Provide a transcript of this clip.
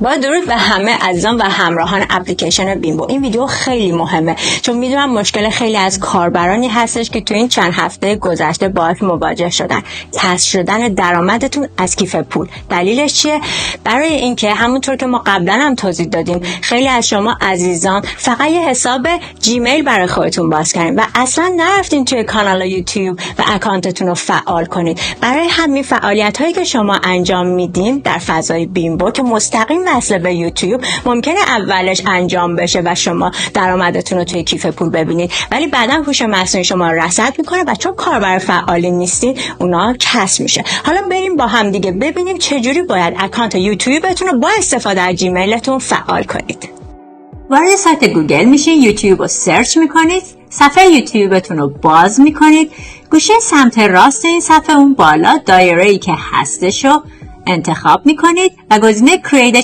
با درود به همه عزیزان و همراهان اپلیکیشن بیمبو. این ویدیو خیلی مهمه چون میدونم مشکل خیلی از کاربرانی هستش که تو این چند هفته گذشته باهاش مواجه شدن. کسر شدن درآمدتون از کیف پول. دلیلش چیه؟ برای اینکه همونطور که ما قبلا هم توضیح دادیم خیلی از شما عزیزان فقط یه حساب جیمیل برای خودتون باز کردین و اصلا نرفتین توی کانال یوتیوب و اکانتتون رو فعال کنید. برای همین فعالیت‌هایی که شما انجام میدین در فضای بیمبو که مستقیم وصل به یوتیوب ممکنه اولش انجام بشه و شما درآمدتون رو توی کیف پول ببینید، ولی بعدا هوش مصنوعی شما رو رصد میکنه و چون کاربر فعالی نیستین اونا کسر میشه. حالا بریم با هم دیگه ببینیم چجوری باید اکانت یوتیوبتون رو با استفاده از جیمیلتون فعال کنید. وارد سایت گوگل میشین، یوتیوب رو سرچ میکنید، صفحه یوتیوبتون رو باز میکنید، گوشه سمت راست این صفحه اون بالا دایره‌ای که هستشو انتخاب میکنید و گزینه Create